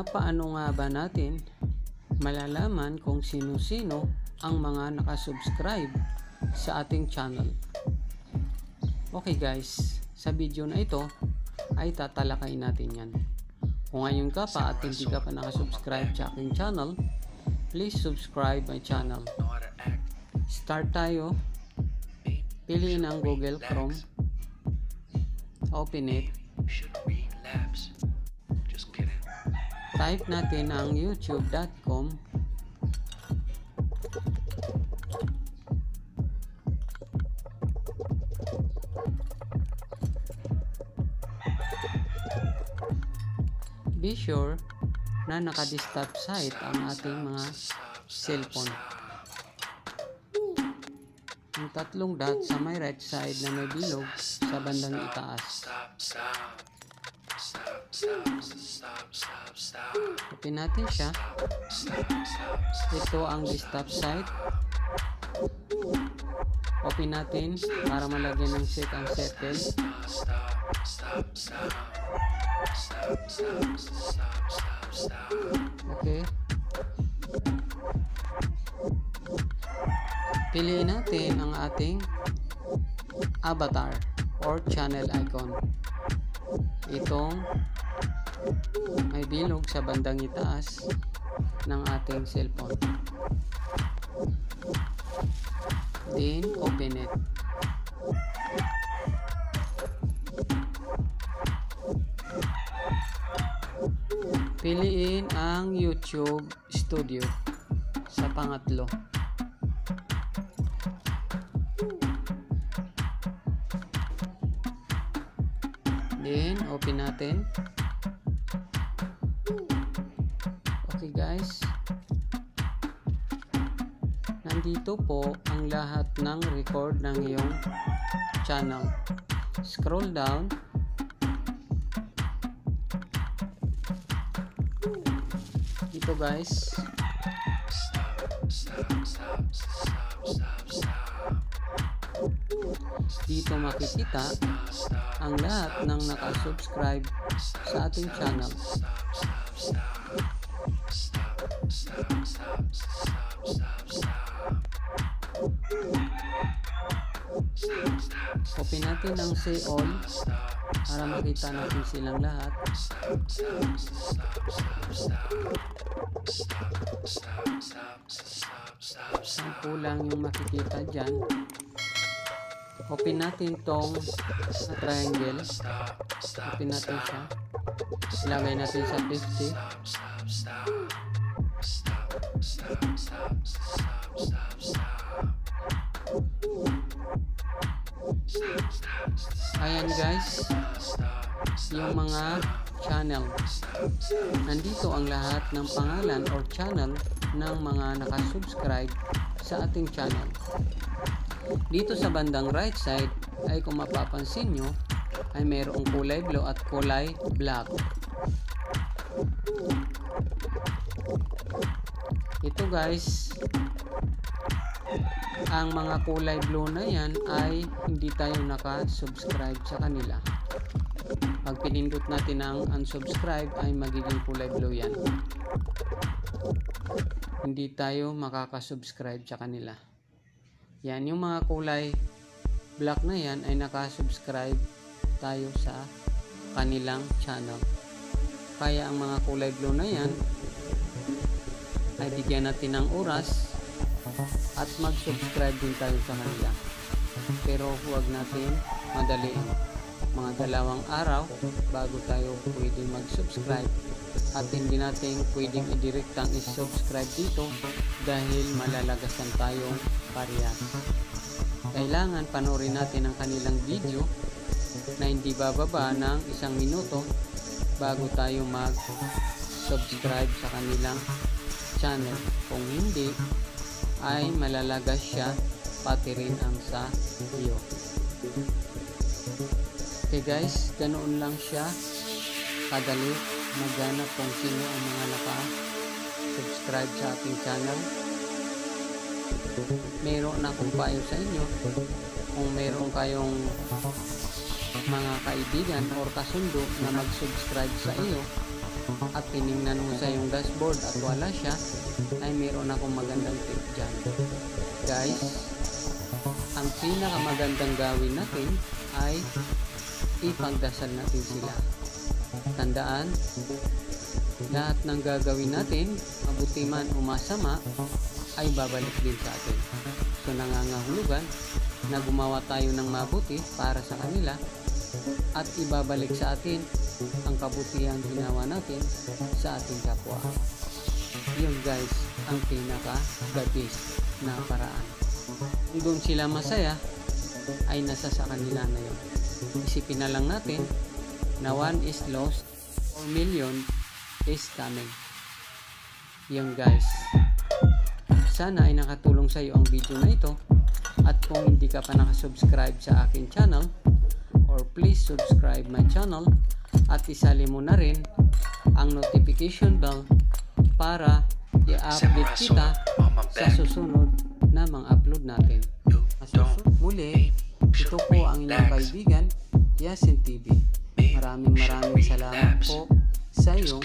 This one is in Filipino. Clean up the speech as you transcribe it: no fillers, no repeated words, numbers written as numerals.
Paano nga ba natin malalaman kung sino-sino ang mga nakasubscribe sa ating channel? Okay guys, sa video na ito ay tatalakay natin yan. Kung ngayon ka pa at hindi ka pa nakasubscribe sa aking channel, please subscribe my channel. Start tayo. Piliin ang Google Chrome. Open it. Type natin ang youtube.com. Be sure na naka-desktop site ang ating mga cellphone. Ang tatlong dot sa may right side na may bilog sa bandang itaas. Open natin siya. Ito ang desktop site. Open natin para malagyan ng set ang settle. Okay. Piliin natin ang ating avatar or channel icon. Itong may bilog sa bandang itaas ng ating cellphone. Then, open it. Piliin ang YouTube Studio sa pangatlo. Then, open natin. Okay guys. Nandito po ang lahat ng record ng iyong channel. Scroll down. Dito guys. Dito makikita ang lahat ng nakasubscribe sa ating channel. Open natin ang say all para makita natin silang lahat. Ang kulang yung makikita dyan. Open natin tong triangle. Open natin siya. Ilagay natin sa 50. Ayan guys, yung mga channel. Nandito ang lahat ng pangalan or channel ng mga nakasubscribe sa ating channel. Dito sa bandang right side ay kung mapapansin nyo ay mayroong kulay blue at kulay black. Ito guys, ang mga kulay blue na yan ay hindi tayo nakasubscribe sa kanila. Pag pinindot natin ang unsubscribe ay magiging kulay blue yan. Hindi tayo makakasubscribe sa kanila. Yan, yung mga kulay black na yan ay nakasubscribe tayo sa kanilang channel. Kaya ang mga kulay blue na yan ay bigyan natin ng oras at mag-subscribe din tayo sa kanila. Pero huwag natin madaliin. Mga 2 araw bago tayo pwedeng mag-subscribe at hindi natin pwedeng i-directang i-subscribe dito dahil malalagasan tayong parehas. Kailangan panoorin natin ang kanilang video na hindi bababa ng 1 minuto bago tayo mag-subscribe sa kanilang channel. Kung hindi, ay malalagas siya pati rin ang sa iyo. Okay guys, ganoon lang siya kadali maghanap kung sino ang mga naka-subscribe sa ating channel. Meron na akong payo sa inyo. Kung meron kayong mga kaibigan or kasundo na mag-subscribe sa iyo, at tiningnan mo sa yung dashboard at wala siya, ay meron akong magandang tip dyan. Guys, ang pinakamagandang gawin natin ay ipagdasal natin sila. Tandaan, lahat ng gagawin natin, mabuti man o masama, ay babalik din sa atin. So nangangahulugan na gumawa tayo ng mabuti para sa kanila at ibabalik sa atin ang kabutihan ginawa natin sa ating kapwa. Yun guys, ang pinaka the best na paraan. Kung doon sila masaya, ay nasa sa kanila na yun. Isipin na lang natin na 1 is lost, 4 million is coming. Yun guys. Sana ay nakatulong sa iyo ang video na ito, at kung hindi ka pa nakasubscribe sa aking channel, or please subscribe my channel at isali mo na rin ang notification bell para i-update kita sa susunod na mga upload natin. Muli, ito po ang inyong kaibigan, Yasin TV. Maraming salamat po sa iyong